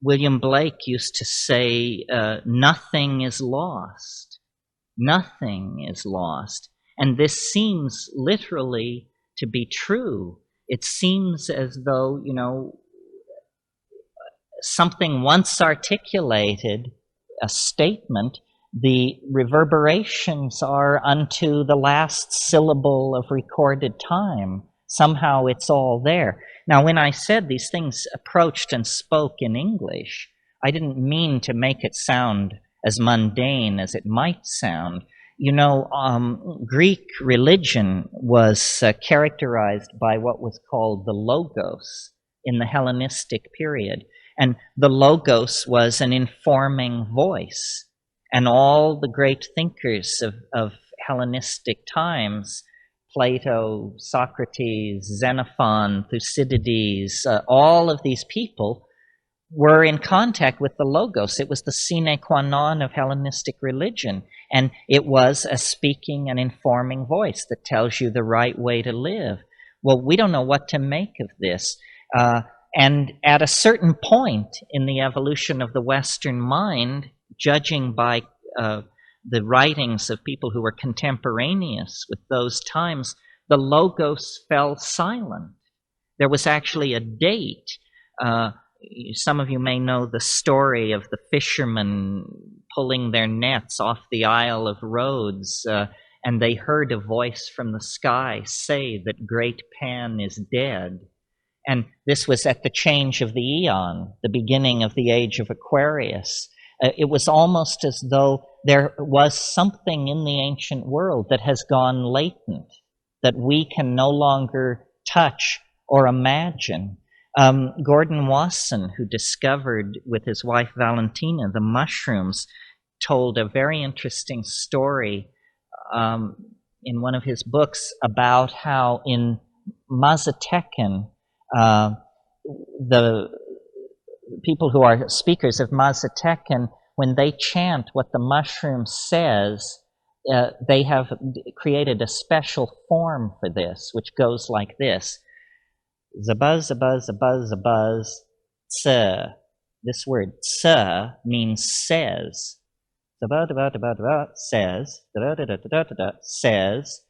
William Blake used to say, nothing is lost. Nothing is lost. And this seems literally to be true. It seems as though, something once articulated, a statement, the reverberations are unto the last syllable of recorded time. Somehow it's all there. Now, when I said these things approached and spoke in English, I didn't mean to make it sound as mundane as it might sound. Greek religion was characterized by what was called the Logos in the Hellenistic period. And the Logos was an informing voice. And all the great thinkers of Hellenistic times, Plato, Socrates, Xenophon, Thucydides, all of these people were in contact with the Logos. It was the sine qua non of Hellenistic religion. And it was a speaking and informing voice that tells you the right way to live. Well, we don't know what to make of this. And at a certain point in the evolution of the Western mind, judging by the writings of people who were contemporaneous with those times, the Logos fell silent. There was actually a date. Some of you may know the story of the fishermen pulling their nets off the Isle of Rhodes, and they heard a voice from the sky say that great Pan is dead. And this was at the change of the eon, the beginning of the age of Aquarius. It was almost as though there was something in the ancient world that has gone latent, that we can no longer touch or imagine. Gordon Wasson, who discovered with his wife Valentina the mushrooms, told a very interesting story in one of his books about how in Mazatecan, the people who are speakers of Mazatecan, when they chant what the mushroom says, they have created a special form for this, which goes like this. Zabuzz, zabuzz, zabuzz, zabuzz, tse. This word tse means says. Says. Says.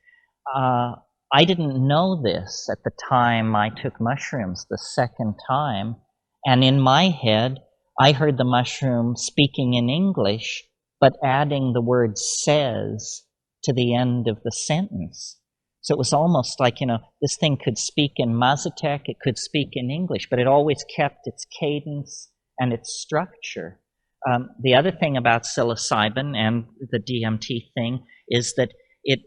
I didn't know this at the time I took mushrooms the second time, and in my head, I heard the mushroom speaking in English, but adding the word says to the end of the sentence. So it was almost like, this thing could speak in Mazatec, it could speak in English, but it always kept its cadence and its structure. The other thing about psilocybin and the DMT thing is that it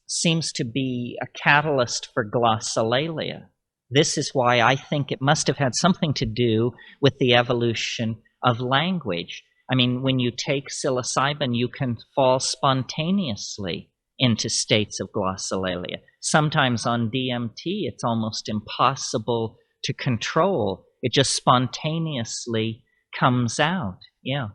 seems to be a catalyst for glossolalia. This is why I think it must have had something to do with the evolution of language. I mean, when you take psilocybin, you can fall spontaneously into states of glossolalia. Sometimes on DMT, it's almost impossible to control. It just spontaneously comes out. Yeah.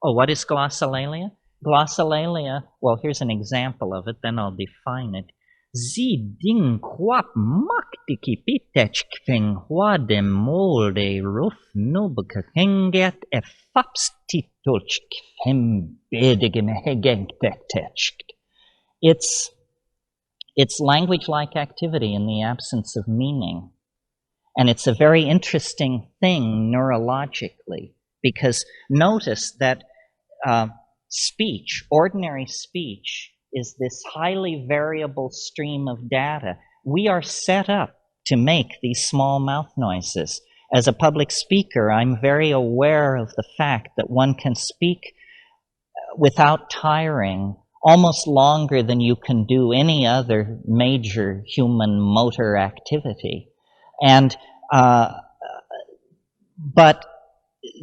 Oh, what is glossolalia? Glossolalia, well, here's an example of it, then I'll define it. Sie ding quap maktiki pitech kveng huade molde ruf nubka henget e fapstitolch kvem bedigem hegegtecht. It's language-like activity in the absence of meaning. And it's a very interesting thing neurologically, because notice that speech, ordinary speech, is this highly variable stream of data. We are set up to make these small mouth noises. As a public speaker, I'm very aware of the fact that one can speak without tiring almost longer than you can do any other major human motor activity. And but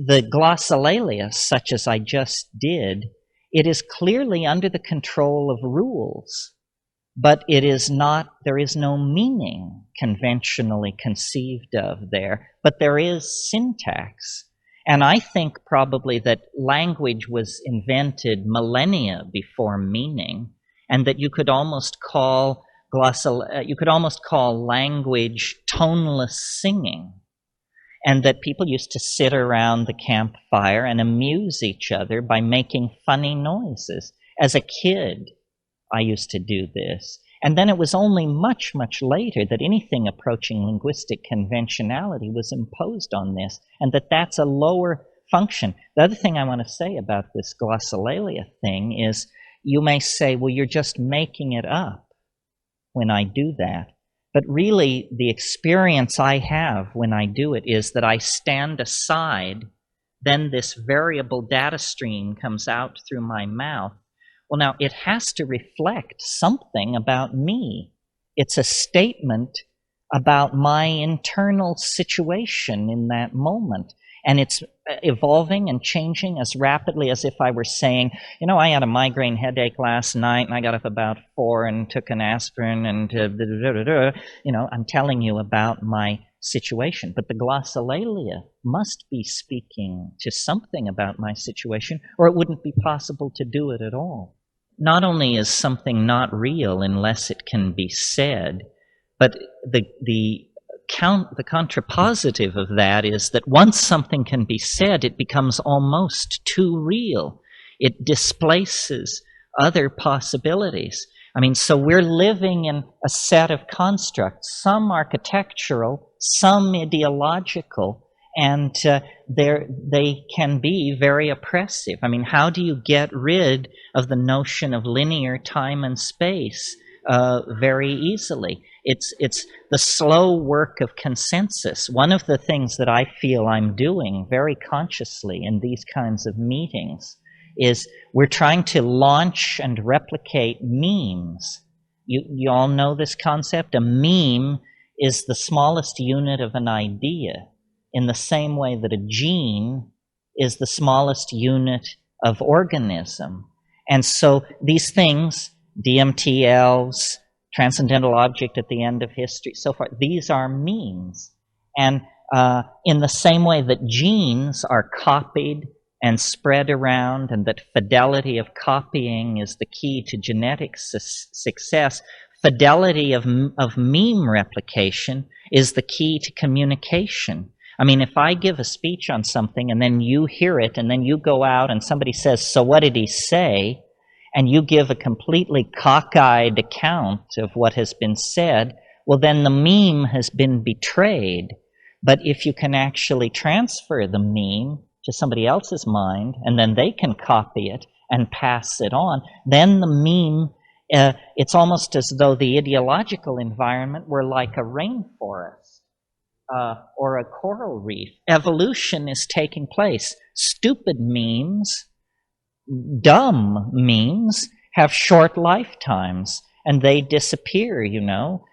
the glossolalia, such as I just did, it is clearly under the control of rules, but it is not, there is no meaning conventionally conceived of there, but there is syntax. And I think probably that language was invented millennia before meaning, and that you could almost call you could almost call language toneless singing, and that people used to sit around the campfire and amuse each other by making funny noises. As a kid, I used to do this. And then it was only much, much later that anything approaching linguistic conventionality was imposed on this, and that's a lower function. The other thing I want to say about this glossolalia thing is you may say, well, you're just making it up when I do that. But really, the experience I have when I do it is that I stand aside, then this variable data stream comes out through my mouth. Well, now, it has to reflect something about me. It's a statement about my internal situation in that moment. And it's evolving and changing as rapidly as if I were saying, you know, I had a migraine headache last night, and I got up about 4 and took an aspirin, and you know, I'm telling you about my situation. But the glossolalia must be speaking to something about my situation, or it wouldn't be possible to do it at all. Not only is something not real unless it can be said, but the contrapositive of that is that once something can be said, it becomes almost too real. It displaces other possibilities. I mean, so we're living in a set of constructs, some architectural, some ideological, and they can be very oppressive. I mean, how do you get rid of the notion of linear time and space very easily? It's the slow work of consensus. One of the things that I feel I'm doing very consciously in these kinds of meetings is we're trying to launch and replicate memes. You all know this concept? A meme is the smallest unit of an idea, in the same way that a gene is the smallest unit of organism. And so these things, DMTLs, transcendental object at the end of history, so forth, these are memes. And in the same way that genes are copied and spread around, and that fidelity of copying is the key to genetic success, fidelity of meme replication is the key to communication. I mean, if I give a speech on something and then you hear it and then you go out and somebody says, so what did he say? And you give a completely cockeyed account of what has been said, well, then the meme has been betrayed. But if you can actually transfer the meme to somebody else's mind, and then they can copy it and pass it on, then the meme, it's almost as though the ideological environment were like a rainforest or a coral reef. Evolution is taking place. Stupid memes, dumb memes have short lifetimes, and they disappear, you know.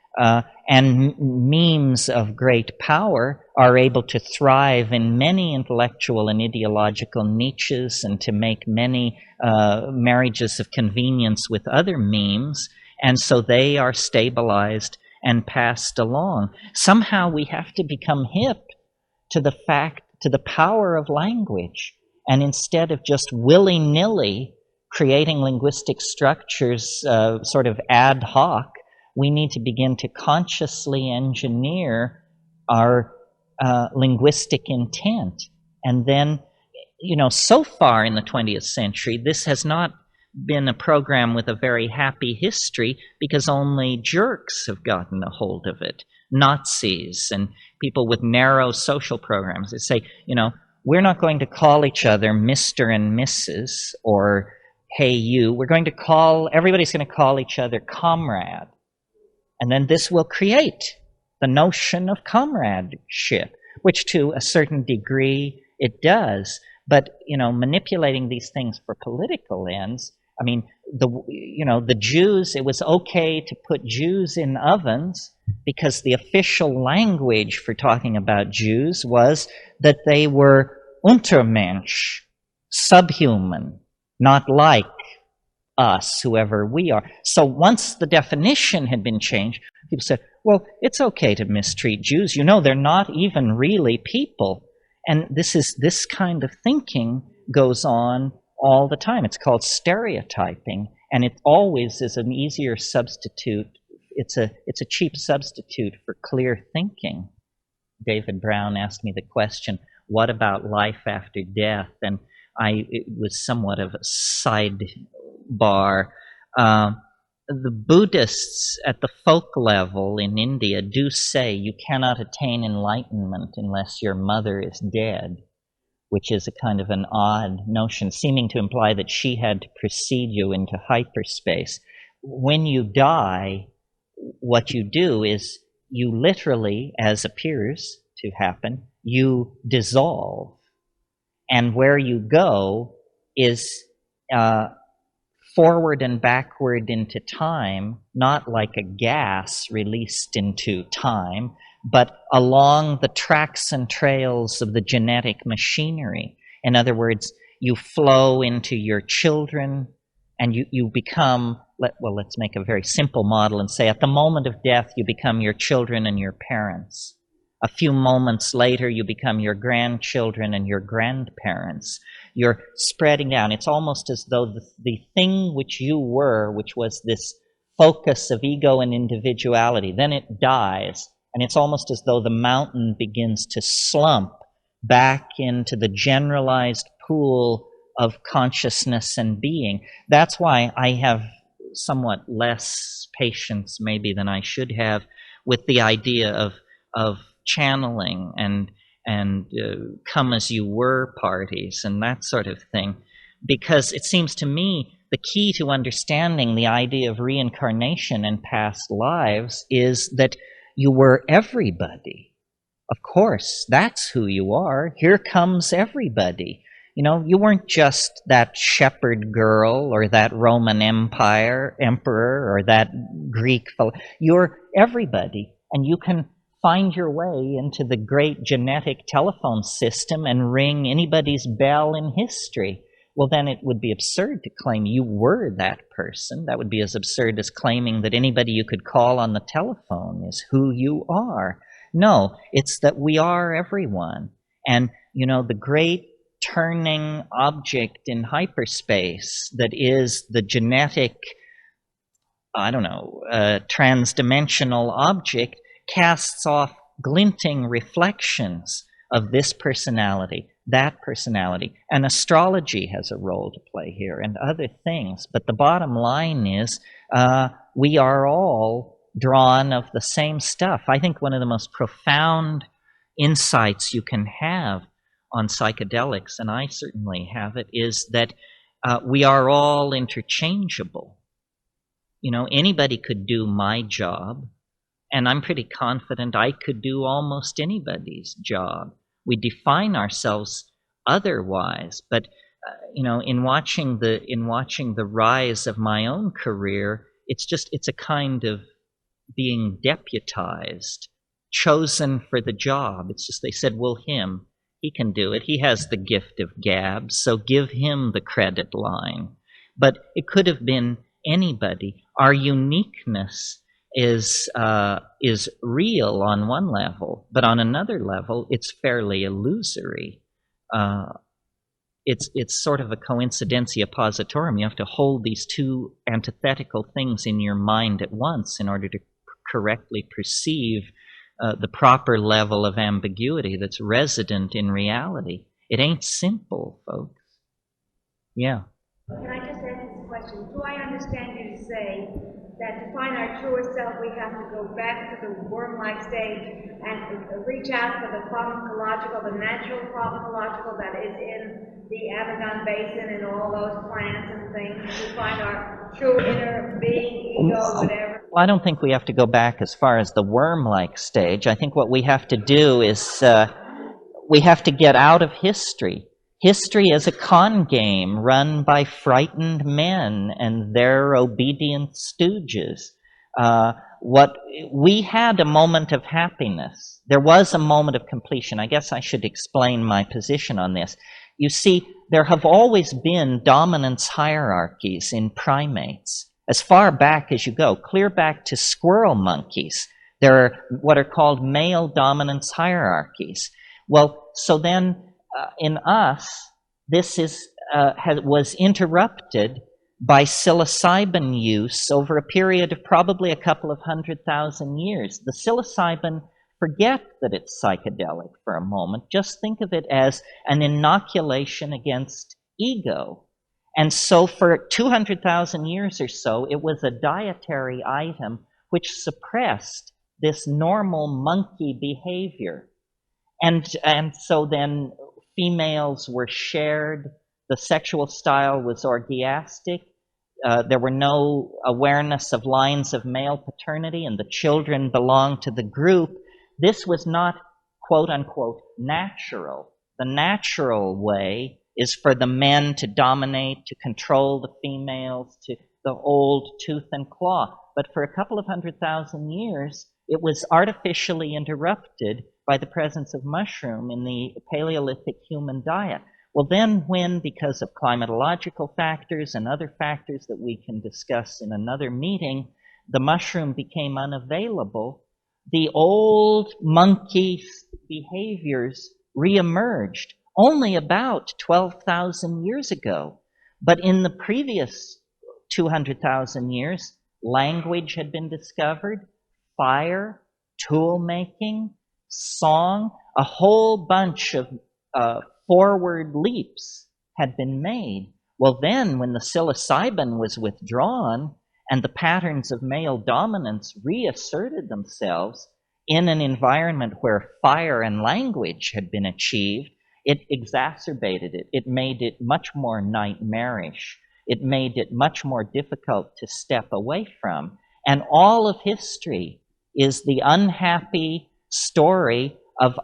And memes of great power are able to thrive in many intellectual and ideological niches, and to make many marriages of convenience with other memes, and so they are stabilized and passed along. Somehow we have to become hip to the power of language, and instead of just willy-nilly creating linguistic structures sort of ad hoc, we need to begin to consciously engineer our linguistic intent. And then, you know, so far in the 20th century, this has not been a program with a very happy history, because only jerks have gotten a hold of it. Nazis and people with narrow social programs. They say, you know, we're not going to call each other Mr. and Mrs. or hey you. Everybody's going to call each other comrade. And then this will create the notion of comradeship, which to a certain degree it does. But, you know, manipulating these things for political ends, I mean, the Jews, it was okay to put Jews in ovens because the official language for talking about Jews was that they were Untermensch, subhuman, not like us, whoever we are. So once the definition had been changed, people said, well, it's okay to mistreat Jews. You know, they're not even really people. And this kind of thinking goes on all the time. It's called stereotyping, and it always is an easier substitute it's a cheap substitute for clear thinking. David Brown asked me the question, what about life after death? And it was somewhat of a sidebar. The Buddhists at the folk level in India do say you cannot attain enlightenment unless your mother is dead, which is a kind of an odd notion, seeming to imply that she had to precede you into hyperspace. When you die, what you do is you literally, as appears to happen, you dissolve. And where you go is forward and backward into time, not like a gas released into time, but along the tracks and trails of the genetic machinery. In other words, you flow into your children, and you become, let's make a very simple model and say at the moment of death, you become your children and your parents. A few moments later, you become your grandchildren and your grandparents. You're spreading out. It's almost as though the thing which you were, which was this focus of ego and individuality, then it dies. And it's almost as though the mountain begins to slump back into the generalized pool of consciousness and being. That's why I have somewhat less patience maybe than I should have with the idea of channeling and come as you were parties and that sort of thing, because it seems to me the key to understanding the idea of reincarnation and past lives is that you were everybody. Of course, that's who you are. Here comes everybody. You know, you weren't just that shepherd girl or that Roman emperor or that Greek fellow. You're everybody, and you can find your way into the great genetic telephone system and ring anybody's bell in history. Well, then it would be absurd to claim you were that person. That would be as absurd as claiming that anybody you could call on the telephone is who you are. No, it's that we are everyone. And, you know, the great turning object in hyperspace that is the genetic, transdimensional object casts off glinting reflections of this personality, that personality. And astrology has a role to play here and other things. But the bottom line is we are all drawn of the same stuff. I think one of the most profound insights you can have on psychedelics, and I certainly have it, is that we are all interchangeable. You know, anybody could do my job, and I'm pretty confident I could do almost anybody's job. We define ourselves otherwise, but in watching the rise of my own career, it's a kind of being deputized, chosen for the job. It's just they said, well, he can do it. He has the gift of gab, so give him the credit line. But it could have been anybody. Our uniqueness is real on one level, but on another level, it's fairly illusory. It's sort of a coincidentia positorum. You have to hold these two antithetical things in your mind at once in order to correctly perceive the proper level of ambiguity that's resident in reality. It ain't simple, folks. Yeah. Can I just ask this question? Do I understand you to say that to find our truer self, we have to go back to the worm-like stage and reach out for the natural pharmacological that is in the Amazon basin and all those plants and things to find our true inner being, ego, whatever? Well, I don't think we have to go back as far as the worm-like stage. I think what we have to do is we have to get out of history. History is a con game run by frightened men and their obedient stooges. We had a moment of happiness. There was a moment of completion. I guess I should explain my position on this. You see, there have always been dominance hierarchies in primates. As far back as you go, clear back to squirrel monkeys, there are what are called male dominance hierarchies. Well, so then in us, this was interrupted by psilocybin use over a period of probably a couple of 100,000 years. The psilocybin, forget that it's psychedelic for a moment. Just think of it as an inoculation against ego. And so for 200,000 years or so, it was a dietary item which suppressed this normal monkey behavior. And so then females were shared, the sexual style was orgiastic, there were no awareness of lines of male paternity, and the children belonged to the group. This was not, quote unquote, natural. The natural way is for the men to dominate, to control the females, to the old tooth and claw. But for a couple of 100,000 years, it was artificially interrupted by the presence of mushroom in the Paleolithic human diet. Well, then when, because of climatological factors and other factors that we can discuss in another meeting, the mushroom became unavailable, the old monkey behaviors reemerged only about 12,000 years ago. But in the previous 200,000 years, language had been discovered, fire, tool making, song, a whole bunch of forward leaps had been made. Well, then, when the psilocybin was withdrawn and the patterns of male dominance reasserted themselves in an environment where fire and language had been achieved, it exacerbated it. It made it much more nightmarish. It made it much more difficult to step away from. And all of history is the unhappy story of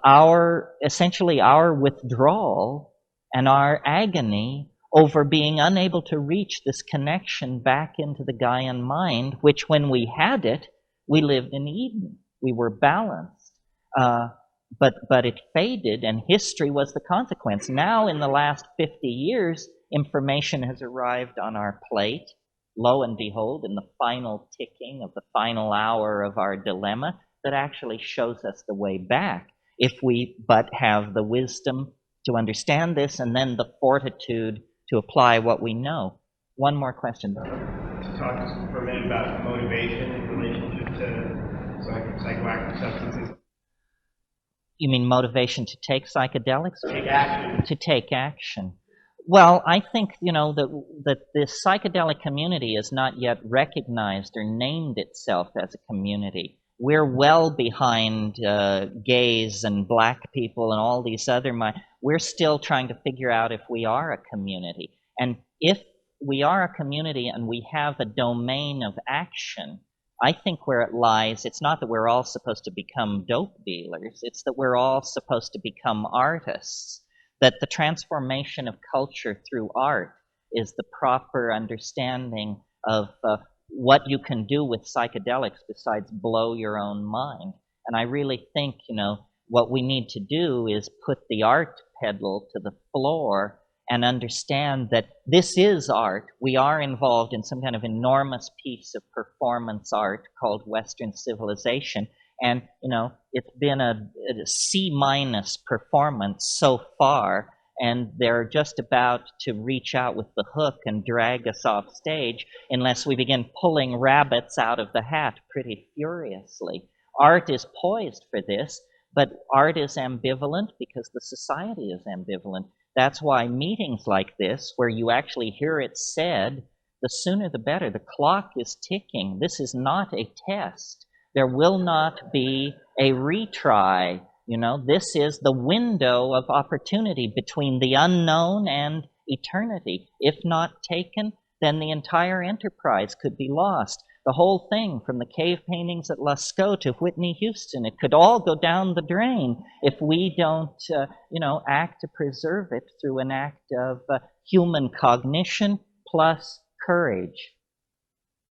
essentially our withdrawal and our agony over being unable to reach this connection back into the Gaian mind, which when we had it, we lived in Eden. We were balanced. But it faded, and history was the consequence. Now, in the last 50 years, information has arrived on our plate. Lo and behold, in the final ticking of the final hour of our dilemma, that actually shows us the way back, if we but have the wisdom to understand this and then the fortitude to apply what we know. One more question. Talk just for a minute about motivation in relationship to psychoactive substances. You mean motivation to take psychedelics? Take action. To take action. Well, I think, that this psychedelic community has not yet recognized or named itself as a community. We're well behind gays and black people and all these other we're still trying to figure out if we are a community. And if we are a community and we have a domain of action, I think where it lies, it's not that we're all supposed to become dope dealers, it's that we're all supposed to become artists, that the transformation of culture through art is the proper understanding of what you can do with psychedelics besides blow your own mind. And I really think, what we need to do is put the art pedal to the floor and understand that this is art. We are involved in some kind of enormous piece of performance art called Western civilization. And, it's been a C- performance so far, and they're just about to reach out with the hook and drag us off stage unless we begin pulling rabbits out of the hat pretty furiously. Art is poised for this, but art is ambivalent because the society is ambivalent. That's why meetings like this, where you actually hear it said, the sooner the better. The clock is ticking. This is not a test. There will not be a retry. This is the window of opportunity between the unknown and eternity. If not taken, then the entire enterprise could be lost. The whole thing, from the cave paintings at Lascaux to Whitney Houston, it could all go down the drain if we don't, act to preserve it through an act of human cognition plus courage.